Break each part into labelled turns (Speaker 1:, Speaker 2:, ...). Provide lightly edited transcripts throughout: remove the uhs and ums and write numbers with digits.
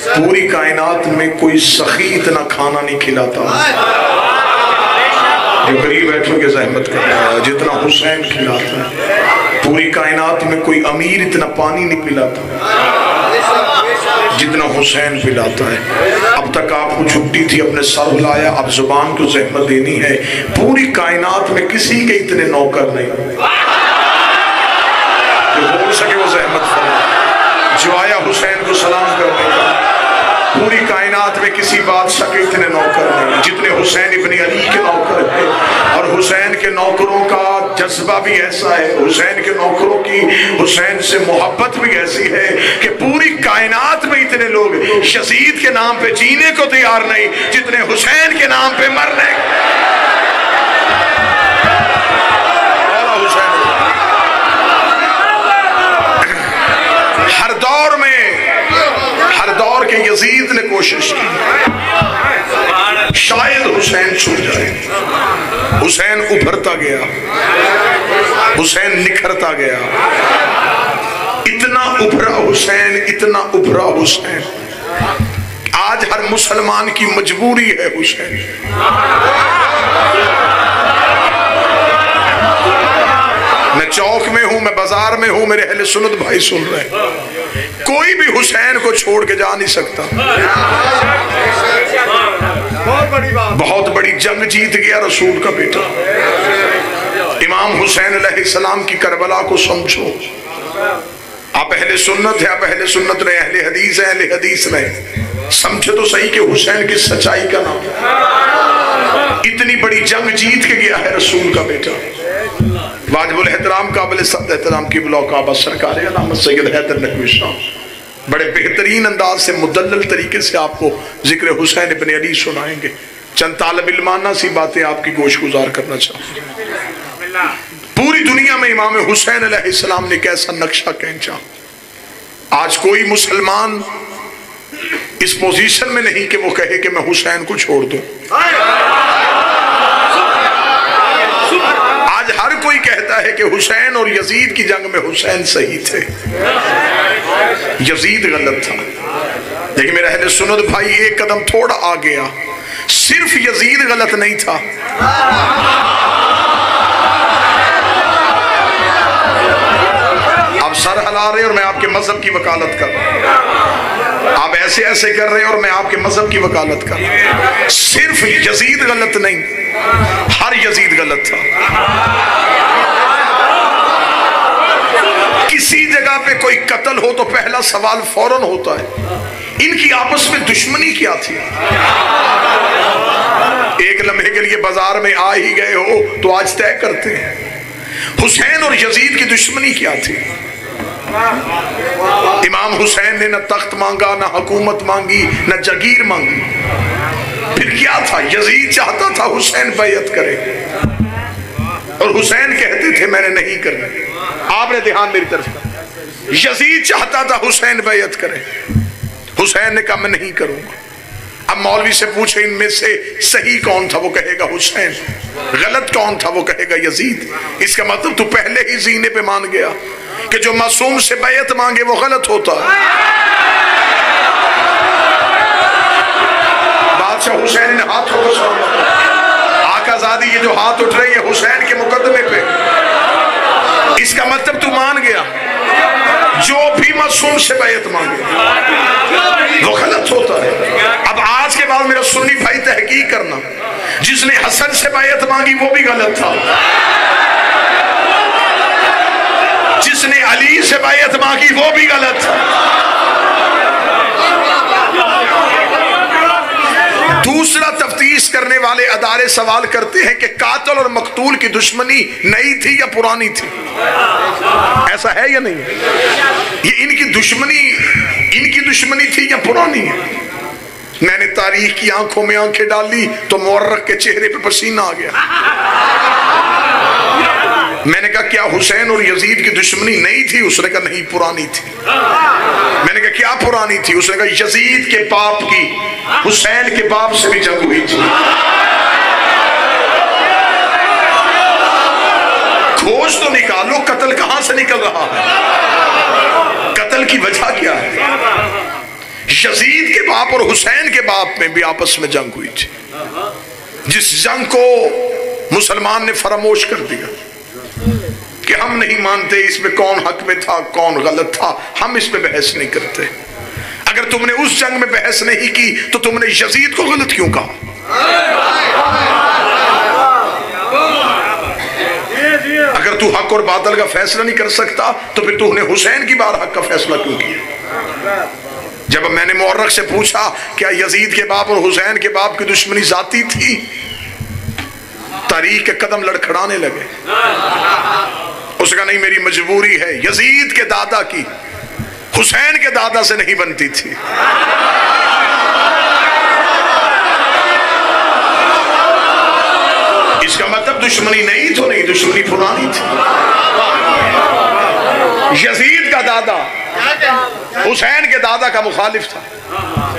Speaker 1: पूरी कायनात में कोई सखी इतना खाना नहीं खिलाता जो गरीब बैठों के जहमत कर रहा है जितना हुसैन खिलाता है। पूरी कायनात में कोई अमीर इतना पानी नहीं पिलाता जितना हुसैन पिलाता है। अब तक आपको छुट्टी थी, अपने सर हिलाया, अब जुबान को जहमत देनी है। पूरी कायनात में किसी के इतने नौकर नहीं जो बोल सके वो जहमत फरमाए, जो आया हुसैन को सलाम करने का। पूरी कायनात में किसी बादशाह के इतने नौकर नहीं जितने हुसैन इब्न अली के नौकर हैं। और हुसैन के नौकरों का जज्बा भी ऐसा है, हुसैन के नौकरों की हुसैन से मोहब्बत भी ऐसी है कि पूरी कायनात में इतने लोग यजीद के नाम पे जीने को तैयार नहीं जितने हुसैन के नाम पे मरने। हर दौर के यजीद ने कोशिश की शायद हुसैन छूट जाए। हुसैन उभरता गया, हुसैन निखरता गया, इतना उभरा हुसैन, इतना उभरा हुसैन। आज हर मुसलमान की मजबूरी है हुसैन। मैं चौक में हूं, मैं बाजार में हूं, मेरे अहले सुन्नत भाई सुन रहे हैं, कोई भी हुसैन को छोड़ के जा नहीं सकता। बहुत बड़ी जंग जीत गया रसूल का बेटा। इमाम हुसैन अलैहिस्सलाम की करबला को समझो। आप अहले सुन्नत है, आप अहले सुन्नत रहे, अहले हदीस है, अहले हदीस रहे, समझे तो सही कि हुसैन की सच्चाई का नाम। इतनी बड़ी जंग जीत के गया है रसूल का बेटा। वाजिबुल एहतराम काबिल सद एहतराम की काबा सरकार अलामत सैयद हैदर नकवी साहब बड़े बेहतरीन अंदाज से मुदल्लल तरीके से आपको जिक्र हुसैन इब्न अली सुनाएंगे। चंद तालिब इल्माना सी बातें आपकी गोश गुजार करना चाहूंगा। पूरी दुनिया में इमाम हुसैन अलैहिस्सलाम ने कैसा नक्शा खींचा। आज कोई मुसलमान इस पोजीशन में नहीं कि वो कहे कि मैं हुसैन को छोड़ दूं। आज हर कोई कहता है कि हुसैन और यजीद की जंग में हुसैन सही थे, यजीद गलत था। लेकिन मेरे अहले सुन्नत भाई एक कदम थोड़ा आ गया, सिर्फ यजीद गलत नहीं था, आप सर हिला रहे और मैं आपके मजहब की वकालत कर रहा हूं, आप ऐसे ऐसे कर रहे हैं और मैं आपके मजहब की वकालत कर रहा हूं। सिर्फ यजीद गलत नहीं, हर यजीद गलत था। किसी जगह पे कोई कत्ल हो तो पहला सवाल फौरन होता है इनकी आपस में दुश्मनी क्या थी। एक लम्हे के लिए बाजार में आ ही गए हो तो आज तय करते हैं हुसैन और यजीद की दुश्मनी क्या थी। इमाम हुसैन ने न तख्त मांगा, न हुकूमत मांगी, न जगीर मांगी, फिर क्या था? यजीद चाहता था हुसैन बैयत करे और हुसैन कहते थे मैंने नहीं करना। आपने ध्यान मेरी तरफ का, यजीद चाहता था हुसैन बैयत करे, हुसैन ने कहा मैं नहीं करूंगा। अब मौलवी से पूछे इनमें से सही कौन था, वो कहेगा हुसैन, गलत कौन था, वो कहेगा यजीद। इसका मतलब तू पहले ही जीने पे मान गया कि जो मासूम से बैयत मांगे वो गलत होता है। बादशाह हुसैन ने हाथों को आकाजादी ये जो हाथ उठ रही है हुसैन के मुकदमे पे, इसका मतलब तू मान गया जो भी मासूम से बैयत मांगे वो गलत होता है। अब आज के बाद मेरा सुन्नी भाई तहकीक करना, जिसने हसन से बैयत मांगी वो भी गलत था, जिसने अली से बैयत मांगी वो भी गलत था। दूसरा, तफ्तीश करने वाले अदारे सवाल करते हैं कि कातिल और मकतूल की दुश्मनी नई थी या पुरानी थी। ऐसा है या नहीं? ये इनकी दुश्मनी थी या पुरानी है? मैंने तारीख की आंखों में आंखें डाली तो मुअर्रख के चेहरे पे पसीना आ गया। मैंने कहा क्या हुसैन और यजीद की दुश्मनी नई थी? उसने कहा नहीं, पुरानी थी। मैंने कहा क्या पुरानी थी? उसने कहा यजीद के बाप की हुसैन के बाप से भी जंग हुई थी। खोज तो निकालो, कत्ल कहां से निकल रहा है, कत्ल की वजह क्या है? यजीद के बाप और हुसैन के बाप में भी आपस में जंग हुई थी, जिस जंग को मुसलमान ने फरामोश कर दिया कि हम नहीं मानते इसमें कौन हक में था कौन गलत था, हम इस पे बहस नहीं करते। अगर तुमने उस जंग में बहस नहीं की तो तुमने यजीद को गलत क्यों कहा? अगर तू हक और बादल का फैसला नहीं कर सकता तो फिर तूने हुसैन की बार हक का फैसला क्यों किया? जब मैंने मुअर्रख से पूछा क्या यजीद के बाप और हुसैन के बाप की दुश्मनी जाती थी, तारीख के कदम लड़खड़ाने लगे। उसका नहीं, मेरी मजबूरी है। यजीद के दादा की हुसैन के दादा से नहीं बनती थी। इसका मतलब दुश्मनी नहीं तो नहीं, दुश्मनी पुरानी थी। यजीद का दादा हुसैन के दादा का मुखालिफ था।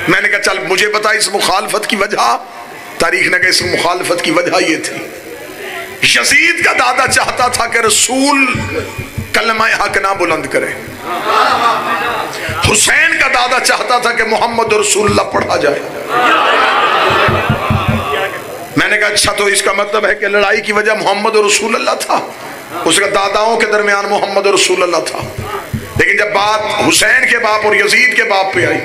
Speaker 1: मैंने कहा चल मुझे बता इस मुखालफत की वजह। तारीख ने कहा इस मुखालफत की वजह ये थी, यजीद का दादा चाहता था कि रसूल कलमा हक ना बुलंद करे। हुसैन का दादा चाहता था कि मोहम्मद रसूलुल्लाह पढ़ा जाए। मैंने कहा अच्छा तो इसका मतलब है कि लड़ाई की वजह मोहम्मद रसूलुल्लाह था, उसका दादाओं के दरमियान मोहम्मद रसूलुल्लाह था। लेकिन जब बात हुसैन के बाप और यजीद के बाप पे आई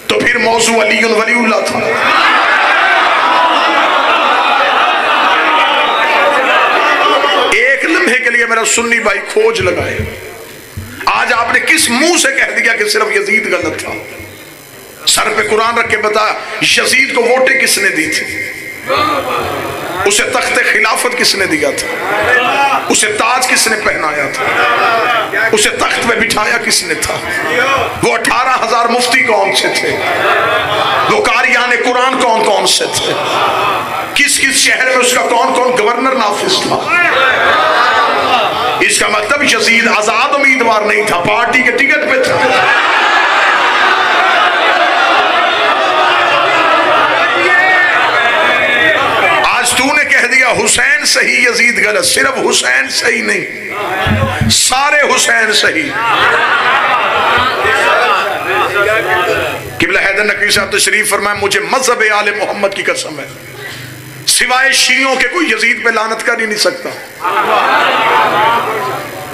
Speaker 1: तो फिर मौजू अली वलीउल्लाह था। एक लम्हे के लिए मेरा सुन्नी भाई खोज लगाए, आज आपने किस मुंह से कह दिया कि सिर्फ यजीद गलत था? सर पे कुरान रख के बता, यजीद को वोटें किसने दी थी? उसे तख्ते खिलाफत किसने दिया था? उसे ताज किसने पहनाया था? उसे तख्त पे बिठाया किसने था? वो 18,000 मुफ्ती कौन से थे? वो कारियाने कुरान कौन कौन से थे? किस किस शहर में उसका कौन कौन गवर्नर नाफिज था? इसका मतलब यजीद आजाद उम्मीदवार नहीं था, पार्टी के टिकट पे था। हुसैन सही यजीद गलत। सिर्फ हुसैन सही नहीं, सारे हुसैन सही। किबला हैदर नकवी साहब तशरीफ फरमाए, मुझे मजहब आले मोहम्मद की कसम है सिवाय शियों के कोई यजीद पे लानत कर ही नहीं सकता।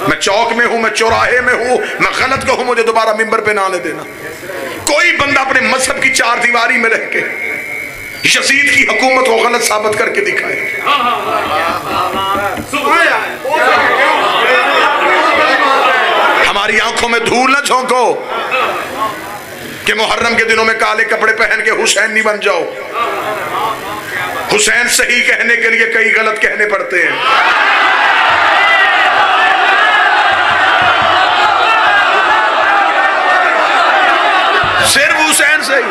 Speaker 1: मैं चौक में हूं, मैं चौराहे में हूं, मैं गलत कहूं मुझे दोबारा मिंबर पे ना आने देना। कोई बंदा अपने मजहब की चार दीवारी में रह के यजीद की हुकूमत को गलत साबित करके दिखाए। हमारी आंखों में धूल न झोंको कि मुहर्रम के दिनों में काले कपड़े पहन के हुसैन नहीं बन जाओ। हुसैन सही कहने के लिए कई गलत कहने पड़ते हैं। सिर्फ हुसैन सही,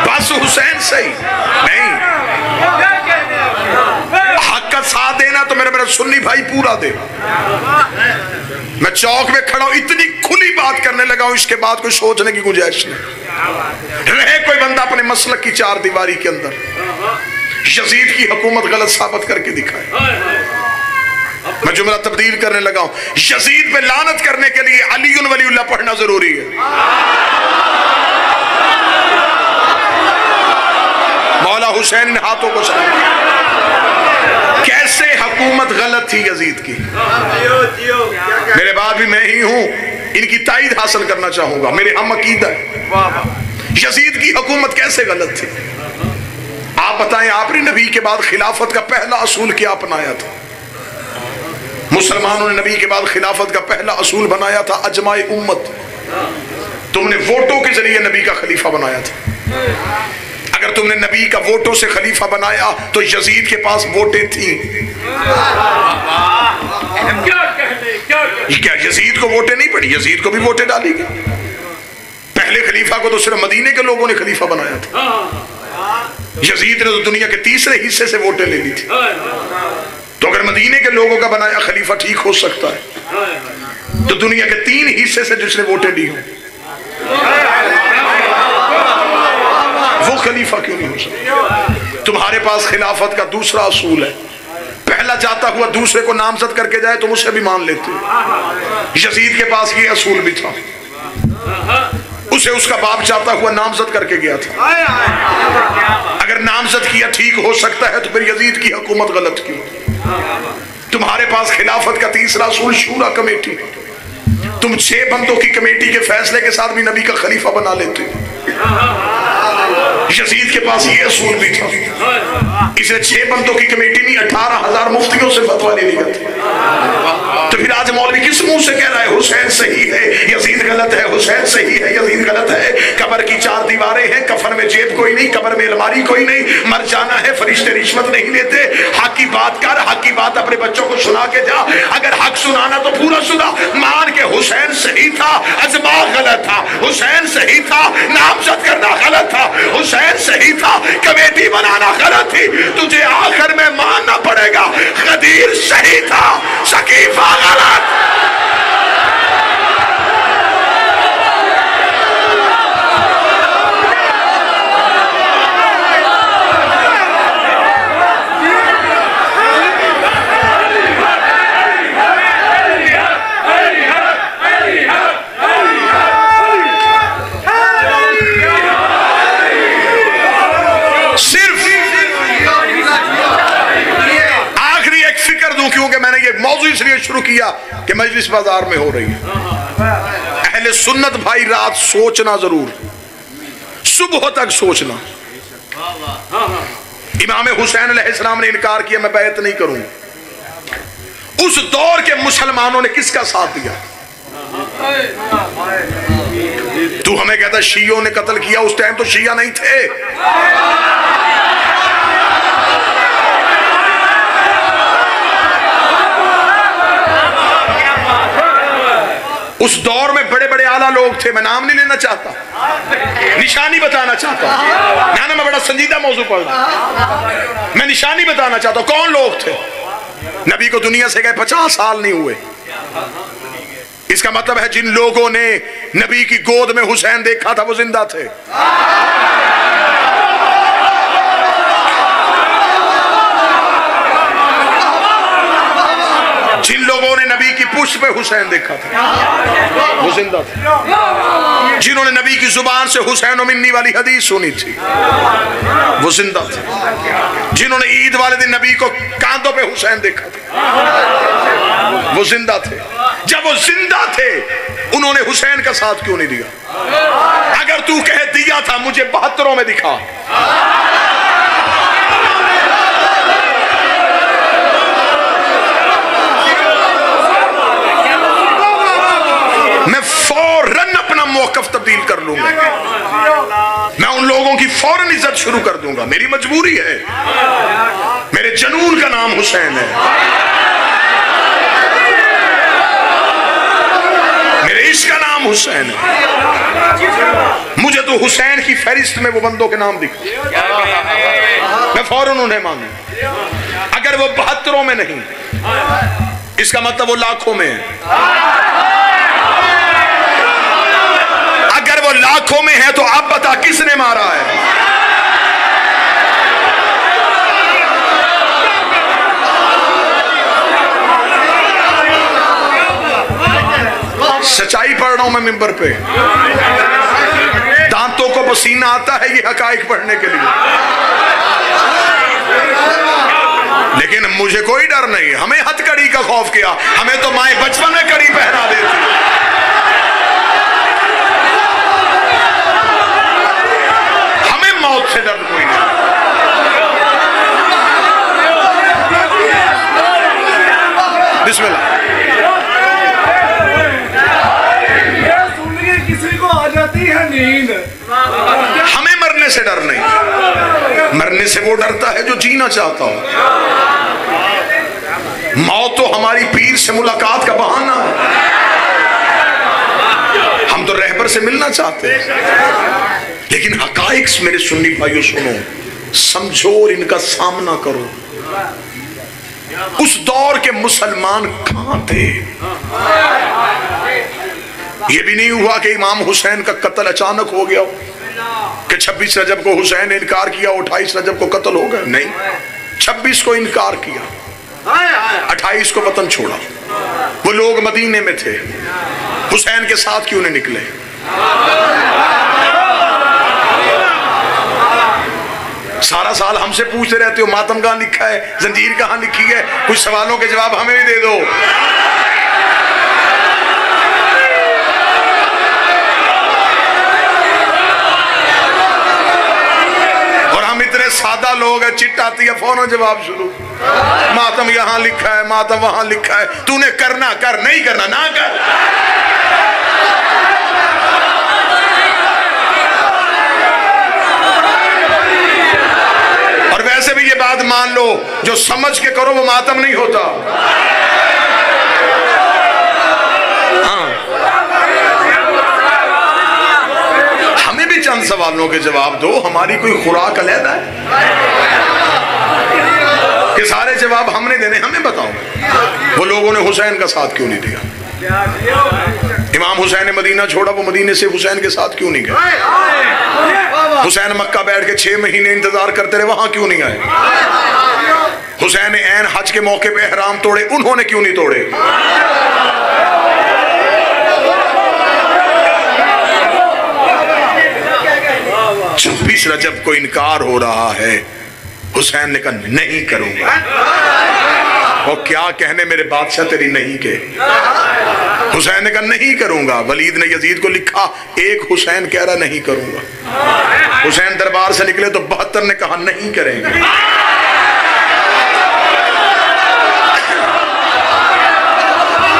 Speaker 1: बस हुसैन सही नहीं। हक का साथ देना तो मेरा सुन्नी भाई पूरा दे। मैं चौक में खड़ा हूं, इतनी खुली बात करने लगा हूं, इसके बाद कोई सोचने की गुंजाइश नहीं रहे। कोई बंदा अपने मसलक की चार दीवारी के अंदर यजीद की हुकूमत गलत साबित करके दिखाए। मैं जुमला तब्दील करने लगा हूं, यजीद पे लानत करने के लिए अली वलीउल्लाह पढ़ना जरूरी है। मौला हुसैन ने हाथों को सलाम। कैसे हुकूमत गलत थी यजीद की? मेरे बाद भी मैं ही हूं, इनकी ताईद हासिल करना चाहूंगा। मेरे हम अकीदा है यजीद की हुकूमत कैसे गलत थी। आप बताएं, आपने नबी के बाद खिलाफत का पहला असूल क्या अपनाया था? मुसलमानों ने नबी के बाद खिलाफत का पहला असूल बनाया था अजमाए उम्मत। तुमने वोटों के जरिए नबी का खलीफा बनाया था। अगर तुमने नबी का वोटों से खलीफा बनाया तो यजीद के पास वोटें थी। क्या यजीद को वोटें नहीं पड़ी? यजीद को भी वोटें डाली गई। पहले खलीफा को तो सिर्फ मदीने के लोगों ने खलीफा बनाया था। यजीद ने तो दुनिया के तीसरे हिस्से से वोटें ले ली थी। तो अगर मदीने के लोगों का बनाया खलीफा ठीक हो सकता है, तो दुनिया के 3 हिस्से से जिसने वोटें दी हो वो खलीफा क्यों नहीं हो सकता? तुम्हारे पास खिलाफत का दूसरा असूल है, पहला जाता हुआ दूसरे को नामजद करके जाए तुम उसे भी मान लेते हो। यजीद के पास ये असूल भी था। उसे उसका बाप जाता हुआ नामजद करके गया था। अगर नामजद किया ठीक हो सकता है तो फिर यजीद की हुकूमत गलत की। तुम्हारे पास खिलाफत का तीसरा असूल शूरा कमेटी, तुम 6 बंदों की कमेटी के फैसले के साथ भी नबी का खलीफा बना लेते हो। यजीद के पास ये असूल भी था, इसे 6 बंदों की कमेटी नहीं 18,000 मुफ्तियों से फतवा ले लिया था। तो फिर आज मौलवी किस मुंह से कह रहा है हुसैन सही है यजीद गलत है, हुसैन सही है यजीद गलत है? कब्र की 4 दीवारें हैं, कफन में जेब कोई नहीं, कब्र में अलमारी कोई नहीं, मर जाना है, फरिश्ते रिश्वत नहीं लेते। हक की बात कर, हक की बात अपने बच्चों को सुना के जा। अगर हक सुनाना तो पूरा सुना, मान के हुसैन सही था, अजमा गलत था, हुसैन सही था, नामजद करना गलत था, हुसैन सही था, कमेटी बनाना गलत थी। तुझे आखिर में मानना पड़ेगा गदीर सही था, सकीफा गलत। क्योंकि मैंने ये मौजू इसलिए शुरू किया कि मजलिस बाजार में हो रही है। अहले सुन्नत भाई रात सोचना जरूर, सुबह तक सोचना। इमाम हुसैन अलैहिस्सलाम ने इनकार किया, मैं बैत नहीं करूंगा। उस दौर के मुसलमानों ने किसका साथ दिया? तू हमें कहता शियों ने कत्ल किया, उस टाइम तो शिया नहीं थे। उस दौर में बड़े बड़े आला लोग थे, मैं नाम नहीं लेना चाहता, निशानी बताना चाहता हूं। ना मैं बड़ा संजीदा मौजू पढ़ रहा, मैं निशानी बताना चाहता हूं कौन लोग थे। नबी को दुनिया से गए 50 साल नहीं हुए। इसका मतलब है जिन लोगों ने नबी की गोद में हुसैन देखा था वो जिंदा थे। जिन लोगों ने नबी की पुष्ट पे हुसैन देखा था वो जिंदा थे। जिन्होंने नबी की जुबान से हुसैन मिन्नी वाली हदीस सुनी थी वो जिंदा थे। जिन्होंने ईद वाले दिन नबी को कांधों पे हुसैन देखा था वो जिंदा थे। जब वो जिंदा थे उन्होंने हुसैन का साथ क्यों नहीं दिया? अगर तू कह दिया था मुझे 72 में दिखा। मैं फौरन अपना मौकफ तब्दील कर लूंगा, मैं उन लोगों की फौरन इज्जत शुरू कर दूंगा। मेरी मजबूरी है, मेरे जनून का नाम हुसैन है, मेरे इश्क का नाम हुसैन है। मुझे तो हुसैन की फहरिस्त में वो बंदों के नाम दिखे, मैं फौरन उन्हें मानूं। अगर वो 72 में नहीं, इसका मतलब वो लाखों में है। अगर वो लाखों में है तो आप बता किसने मारा है? सच्चाई पढ़ रहा हूं मैं मिंबर पे, दांतों को पसीना आता है ये हकाइक पढ़ने के लिए, लेकिन मुझे कोई डर नहीं। हमें हथकड़ी का खौफ किया, हमें तो माए बचपन में कड़ी पहना देती। मौत से दर्द कोई नहीं। बिस्मिल्लाह।
Speaker 2: किसी को आ जाती है नींद,
Speaker 1: हमें मरने से डर नहीं, मरने से वो डरता है जो जीना चाहता हो। मौत तो हमारी पीर से मुलाकात का बहाना है, हम तो रहबर से मिलना चाहते हैं। लेकिन हकाइक मेरे सुन्नी भाइयों सुनो, समझो और इनका सामना करो। उस दौर के मुसलमान कहां थे? यह भी नहीं हुआ कि इमाम हुसैन का कत्ल अचानक हो गया कि 26 रजब को हुसैन ने इनकार किया, 28 रजब को कत्ल हो गया। नहीं, 26 को इनकार किया, 28 को वतन छोड़ा। वो लोग मदीने में थे, हुसैन के साथ क्यों नहीं निकले? सारा साल हमसे पूछते रहते हो मातम कहाँ लिखा है, जंजीर कहाँ लिखी है, कुछ सवालों के जवाब हमें भी दे दो। और हम इतने सादा लोग हैं, चिट्ठ आती है फौरन जवाब शुरू, मातम यहाँ लिखा है, मातम वहां लिखा है, तूने करना कर, नहीं करना ना कर। और वैसे भी ये बात मान लो, जो समझ के करो वो मातम नहीं होता। हाँ, हमें भी चंद सवालों के जवाब दो, हमारी कोई खुराक अलग है कि सारे जवाब हमने देने, हमें बताओ वो लोगों ने हुसैन का साथ क्यों नहीं दिया? इमाम हुसैन ने मदीना छोड़ा, वो मदीने से हुसैन के साथ क्यों नहीं गए? हुसैन मक्का बैठ के 6 महीने इंतजार करते रहे, वहां क्यों नहीं आए? हुसैन ने ऐन हज के मौके पे एहराम तोड़े, उन्होंने क्यों नहीं तोड़े? 26 रजब को इनकार हो रहा है, हुसैन ने कहा नहीं करूंगा। और क्या कहने मेरे बादशाह तेरी नहीं के, हुसैन ने कहा नहीं करूंगा। वलीद ने यजीद को लिखा, एक हुसैन कह रहा नहीं करूंगा। हुसैन दरबार से निकले तो 72 ने कहा नहीं करेंगे।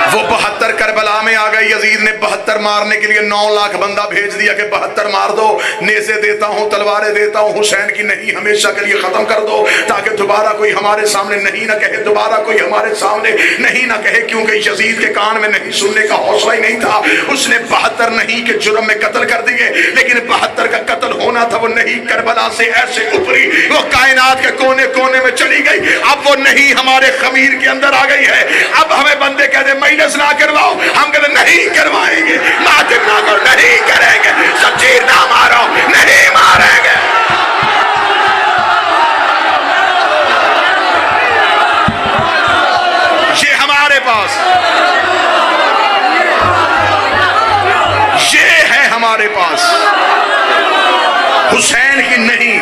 Speaker 1: वो 72 करबला में आ गए। यजीद ने 72 मारने के लिए 9 लाख बंदा भेज दिया कि 72 मार दो, नेज़े देता हूं, तलवारें देता हूं, हुसैन की नहीं हमेशा के लिए खत्म कर दो, ताकि दोबारा कोई हमारे सामने नहीं ना कहे, दोबारा कोई हमारे सामने नहीं ना कहे। क्योंकि यजीद के कान में नहीं सुनने का हौसला ही नहीं था। उसने 72 नहीं के जुर्म में कत्ल कर दिए, लेकिन 72 का कत्ल होना था, वो नहीं करबला से ऐसे ऊपरी, वो कायनात के कोने कोने में चली गई। अब वो नहीं हमारे खमीर के अंदर आ गई है। अब हमें बंदे कहते मैनस ना करवाओ, हम कहते नहीं करवाएंगे, मातिम ना करो, नहीं करेंगे, जंजीर ना मारो, नहीं मारेंगे। ये हमारे पास, ये है हमारे पास हुसैन की नहीं,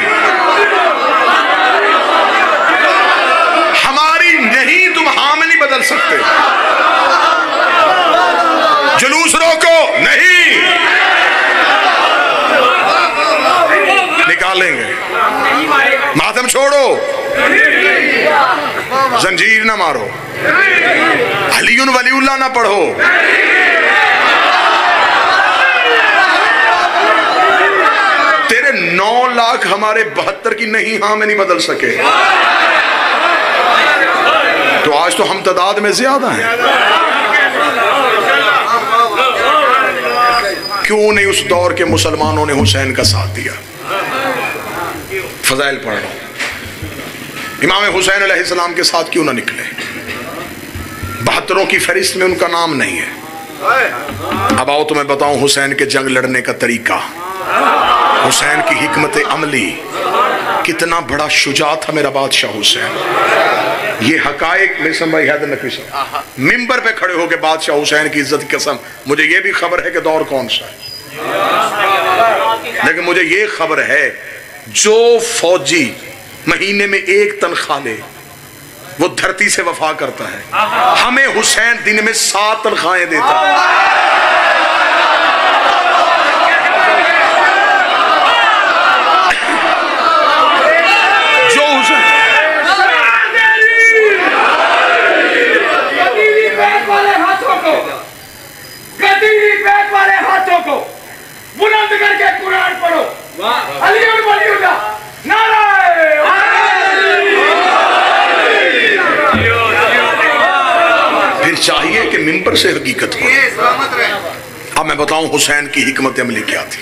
Speaker 1: हमारी नहीं तुम हाँ में नहीं बदल सकते। जुलूस रोको, नहीं निकालेंगे, मातम छोड़ो, जंजीर ना मारो, अलीउन वलीउल्लाह ना पढ़ो, तेरे 9 लाख हमारे 72 की नहीं हाँ में नहीं बदल सके। तो आज तो हम तादाद में ज्यादा हैं। क्यों नहीं उस दौर के मुसलमानों ने हुसैन का साथ दिया? फजाइल पढ़ रहा हूं, इमाम हुसैन अलैहिस्सलाम के साथ क्यों ना निकले? 72 की फहरिस्त में उनका नाम नहीं है। अब आओ तुम्हें बताऊं हुसैन के जंग लड़ने का तरीका, हुसैन की हिकमत अमली, कितना बड़ा शुजा था मेरा बादशाह हुसैन। ये हकायक मिसम भाई हैदर नकवी साहब मिंबर पे खड़े होकर बादशाह हुसैन की इज्जत की कसम, मुझे ये भी खबर है कि दौर कौन सा है, लेकिन मुझे ये खबर है जो फौजी महीने में 1 तनख्वाह ले वो धरती से वफा करता है। हमें हुसैन दिन में 7 तनख्वाहें देता है।
Speaker 2: बुलंद करके कुरान पढ़ो,
Speaker 1: फिर चाहिए कि मिंबर से हकीकत हो। अब मैं बताऊं हुसैन की हिकमत अमली क्या थी।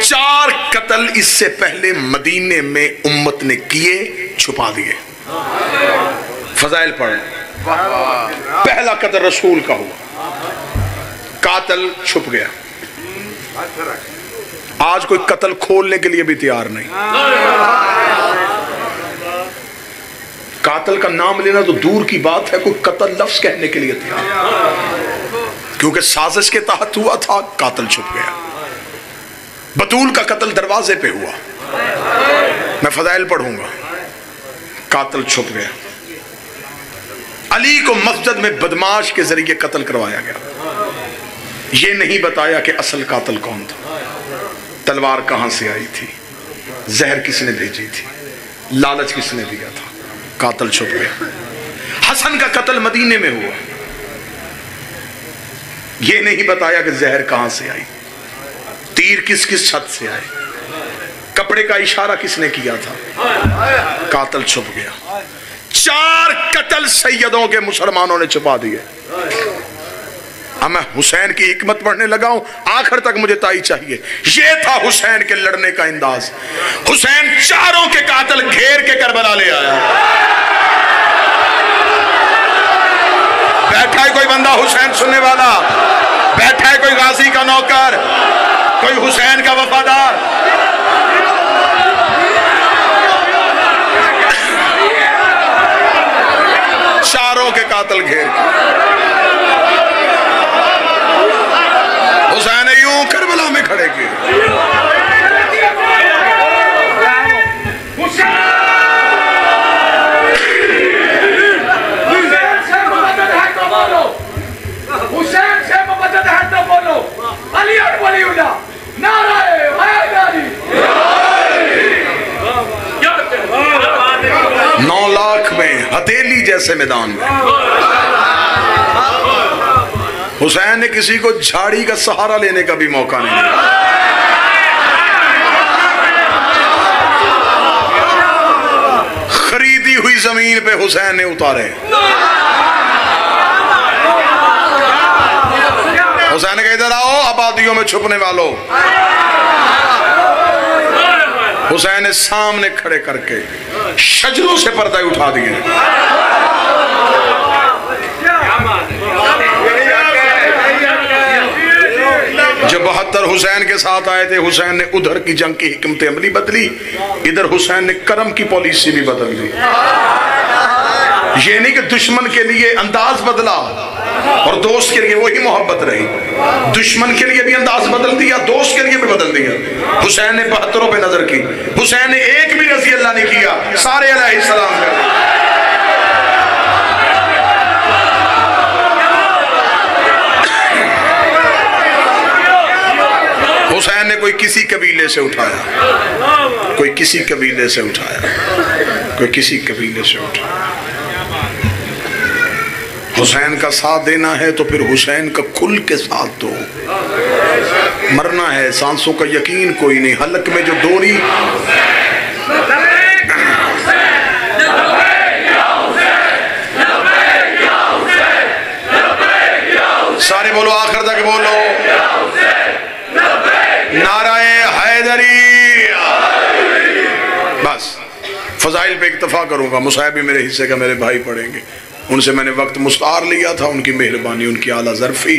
Speaker 1: 4 कत्ल इससे पहले मदीने में उम्मत ने किए, छुपा दिए। फजाइल पढ़, पहला कत्ल रसूल का हुआ, कातिल छुप गया। आज कोई कत्ल खोलने के लिए भी तैयार नहीं। कातिल का नाम लेना तो दूर की बात है, कोई कत्ल लफ्ज कहने के लिए तैयार, क्योंकि साजिश के तहत हुआ था, कातिल छुप गया। बतूल का कत्ल दरवाजे पे हुआ, मैं फजाइल पढ़ूंगा, कातिल छुप गया। अली को मस्जिद में बदमाश के जरिए कत्ल करवाया गया। ये नहीं बताया कि असल कातिल कौन था, तलवार कहां से आई थी, जहर किसने भेजी थी, लालच किसने दिया था, कातिल छुप गया। हसन का कत्ल मदीने में हुआ, यह नहीं बताया कि जहर कहां से आई, तीर किस किस छत से आए, कपड़े का इशारा किसने किया था, कातिल छुप गया। 4 कत्ल सैयदों के मुसलमानों ने छुपा दिए। अब मैं हुसैन की हिकमत पढ़ने लगा हूं, आखिर तक मुझे ताई चाहिए। यह था हुसैन के लड़ने का अंदाज। हुसैन चारों के कातिल घेर के करबला ले आया। बैठा है कोई बंदा हुसैन सुनने वाला, बैठा है कोई गाजी का नौकर, कोई हुसैन का वफादार। चारों के कातिल घेर के हुसैन यूं करबला में खड़े किए।
Speaker 2: हुसैन से मदद है तो बोलो, हुसैन से मदद है तो बोलो। अली और वलीउल्लाह, नाराए हैदरी।
Speaker 1: 9 लाख में हथेली जैसे मैदान में हुसैन ने किसी को झाड़ी का सहारा लेने का भी मौका नहीं दिया। खरीदी हुई जमीन पे हुसैन ने उतारे। हुसैन के इधर आओ आबादियों में छुपने वालों। हुसैन ने सामने खड़े करके शजरों से पर्दा उठा दिए। जब 72 हुसैन के साथ आए थे, हुसैन ने उधर की जंग की हिकमत अमली बदली, इधर हुसैन ने करम की पॉलिसी भी बदल दी। ये नहीं कि दुश्मन के लिए अंदाज बदला और दोस्त के लिए वही मोहब्बत रही, दुश्मन के लिए भी अंदाज बदल दिया, दोस्त के लिए भी बदल दिया। हुसैन ने 72 पे नजर की, हुसैन ने एक भी रजी अल्लाह ने किया, सारे अलैहिस्सलाम कर। हुसैन ने कोई किसी कबीले से उठाया, कोई किसी कबीले से उठाया, कोई किसी कबीले से उठाया। हुसैन का साथ देना है तो फिर हुसैन का खुल के साथ दो। मरना है, सांसों का यकीन कोई नहीं, हलक में जो डोरी। सारे बोलो, आखिर तक बोलो, नाराए हैदरी। बस फजाइल पे इक्तफा करूंगा, मुसाहिब भी मेरे हिस्से का मेरे भाई पढ़ेंगे। उनसे मैंने वक्त मुस्तार लिया था, उनकी मेहरबानी, उनकी आला ज़र्फ़ी,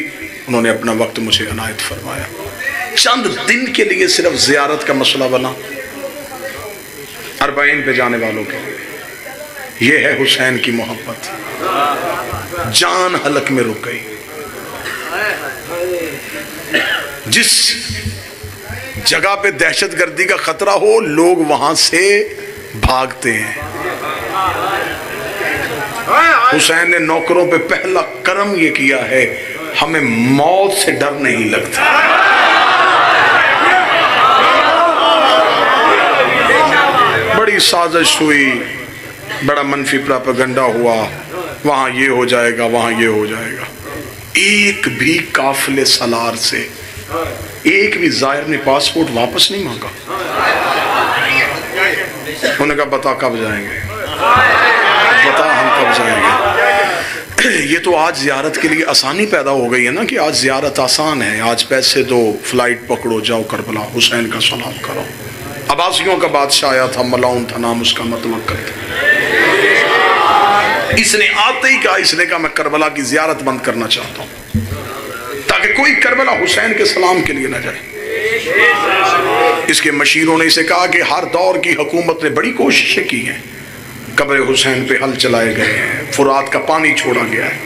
Speaker 1: उन्होंने अपना वक्त मुझे अनायत फरमाया। चंद दिन के लिए सिर्फ ज़ियारत का मसला बना अरबाइन पे जाने वालों के लिए। यह है हुसैन की मोहब्बत। जान हलक में रुक गई। जिस जगह पे दहशत गर्दी का खतरा हो, लोग वहां से भागते हैं। हुसैन ने नौकरों पे पहला करम ये किया है, हमें मौत से डर नहीं लगता। बड़ी साजिश हुई, बड़ा मनफी प्रोपेगेंडा हुआ, वहां ये हो जाएगा, वहां ये हो जाएगा। एक भी काफिले सलार से एक भी जायर ने पासपोर्ट वापस नहीं मांगा। उन्होंने कहा बता कब जाएंगे, बता हम कब जाएंगे। ये तो आज ज़ियारत के लिए आसानी पैदा हो गई है ना, कि आज ज़ियारत आसान है, आज पैसे दो, फ्लाइट पकड़ो, जाओ करबला, हुसैन का सलाम करो। अब्बासियों का बादशाह आया था, मलाउन था नाम उसका, मतवक्कल था। इसने आते ही कहा, इसने कहा मैं करबला की ज़ियारत बंद करना चाहता हूँ, ताकि कोई करबला हुसैन के सलाम के लिए न जाए। इसके मशीरों ने इसे कहा कि हर दौर की हुकूमत ने बड़ी कोशिशें की हैं, कब्र हुसैन पे हल चलाए गए हैं, फुरात का पानी छोड़ा गया है,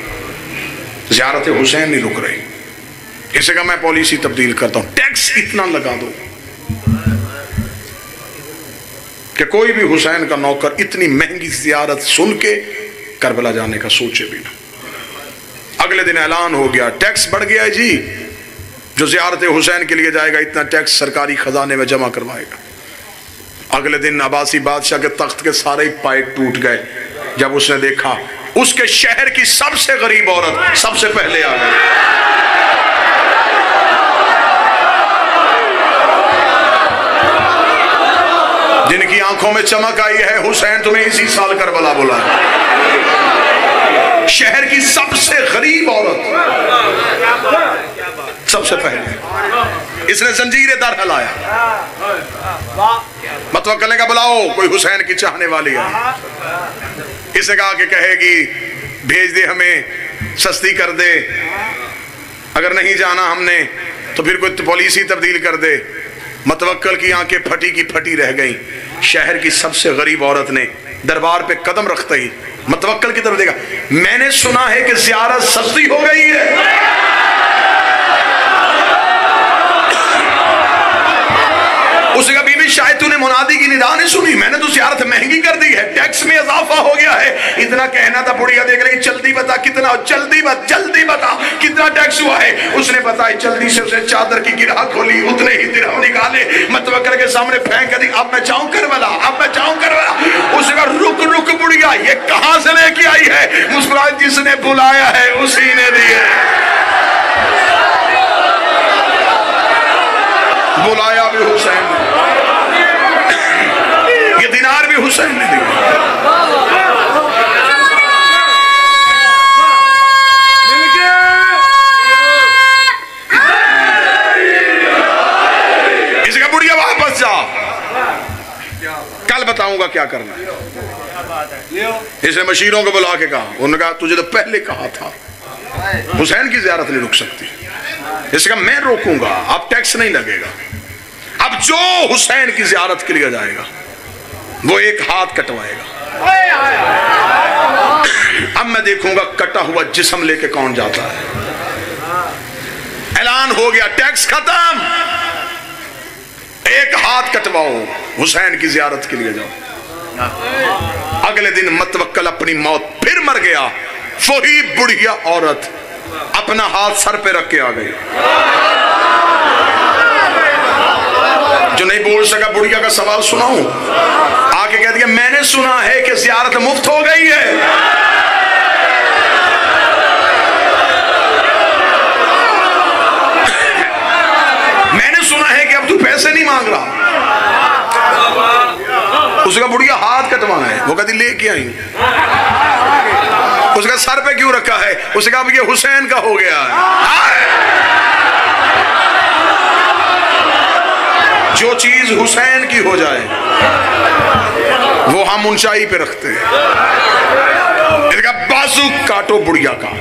Speaker 1: ज़ियारत हुसैन नहीं रुक रही। इसे कहा मैं पॉलिसी तब्दील करता हूं, टैक्स इतना लगा दो कि कोई भी हुसैन का नौकर इतनी महंगी जियारत सुन के करबला जाने का सोचे भी ना। अगले दिन ऐलान हो गया, टैक्स बढ़ गया है जी, जो जियारत हुसैन के लिए जाएगा इतना टैक्स सरकारी खजाने में जमा करवाएगा। अगले दिन अब्बासी बादशाह के तख्त के सारे पाए टूट गए जब उसने देखा उसके शहर की सबसे गरीब औरत सबसे पहले आ गई। जिनकी आंखों में चमक आई है, हुसैन तुम्हें इसी साल करबला बुला है। शहर की सबसे गरीब औरत सबसे पहले इसने जंजीरें दर हलाया। मतवक्कल का बुलाओ, कोई हुसैन की चाहने वाली है। इसे कहा कि कहेगी भेज दे हमें, सस्ती कर दे, अगर नहीं जाना हमने तो फिर कोई पॉलिसी तब्दील कर दे। मतवक्कल की आंखें फटी की फटी रह गई। शहर की सबसे गरीब औरत ने दरबार पे कदम रखते ही मतवक्कल की तरफ देखा, मैंने सुना है कि ज़ियारत सस्ती हो गई है। उसने कहा बीबी शायद तूने मुनादी की निदा नहीं सुनी, मैंने तो ज़ियारत महंगी कर दी है, टैक्स में इजाफा हो गया है। इतना कहना था, बुढ़िया देख रही, जल्दी बता कितना, जल्दी बता कितना टैक्स हुआ है। उसने बताया, जल्दी से उसने चादर की गिरह खोली, उतने ही दिरहम निकाले, मतवक्कल के सामने फेंक दी। अब मैं जाऊं करबला, अब मैं जाऊं करबला। उसने कहा रुक रुक बुढ़िया, ये कहां से लेके आई है? मुस्कुराए, जिसने बुलाया है उसी ने दिए। बुलाया भी हुसैन ने, ये दिनार भी हुसैन ने दिया। इसका बुढ़िया वापस जा, कल बताऊंगा क्या करना है। इसने मशीरों को बुला के कहा, उन्होंने कहा तुझे तो पहले कहा था हुसैन की ज़ियारत नहीं रुक सकती। इसका मैं रोकूंगा, अब टैक्स नहीं लगेगा। अब जो हुसैन की ज़ियारत के लिए जाएगा वो एक हाथ कटवाएगा। अब मैं देखूंगा कटा हुआ जिस्म लेके कौन जाता है। ऐलान हो गया, टैक्स खत्म, एक हाथ कटवाओ, हुसैन की ज़ियारत के लिए जाओ। अगले दिन मतवक्कल अपनी मौत फिर मर गया। वही बुढ़िया औरत अपना हाथ सर पे रख के आ गई। जो नहीं बोल सका बुढ़िया का सवाल सुनाऊं, आके कह दिया मैंने सुना है कि ज़ियारत मुफ्त हो गई है। मैंने सुना है कि अब तू पैसे नहीं मांग रहा। उसका बुढ़िया हाथ कटवाना है, वो कहती लेके आई। उसका सर पे क्यों रखा है? उसने कहा ये हुसैन का हो गया है। जो चीज हुसैन की हो जाए वो हम ऊंचाई पे रखते हैं। इनका बाजू काटो बुढ़िया का,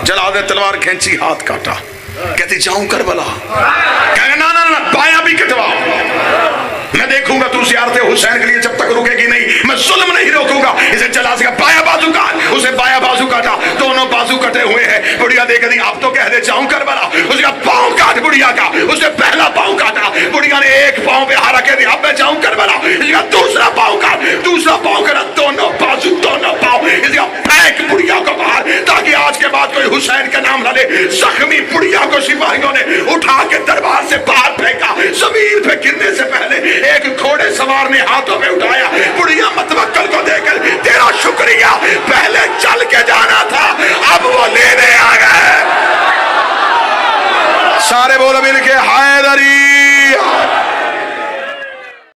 Speaker 1: जला दे, तलवार खींची, हाथ काटा। कहती जाऊं करबला? कहेगा ना ना ना, बायां भी कटवाओ, मैं देखूंगा तू ज़ियारत हुसैन के लिए जब तक रुकेगी नहीं, मैं जुल्म नहीं रोकूंगा। इसे चला सका, बाया बाजू काट। उसे बाया बाजू काटा, दोनों बाजू कटे हुए हैं। बुढ़िया देख दी, अब तो कह दे जाऊं करबला। उसका पांव काट बुढ़िया का, उसने पहला पांव काटा। बुढ़िया ने एक पांव पे हारा, कह दिया अब मैं जाऊं करबला। इसका दूसरा पांव काट, दूसरा पांव काटा, दोनों बाजू, दोनों पांव। इसका फेंक बुढ़िया को बाहर, ताकि आज के बाद कोई हुसैन का नाम न ले। जख्मी बुढ़िया को सिपाहियों ने उठा के दरबार से बाहर फेंका। जमीन पे गिरने से पहले एक घोड़े सवार ने हाथों में उठाया। बुढ़िया मतवक्कल को देखकर, तेरा शुक्रिया, पहले चल के जाना था, अब वो लेने आ गए। सारे बोलो मिल के हैदरी।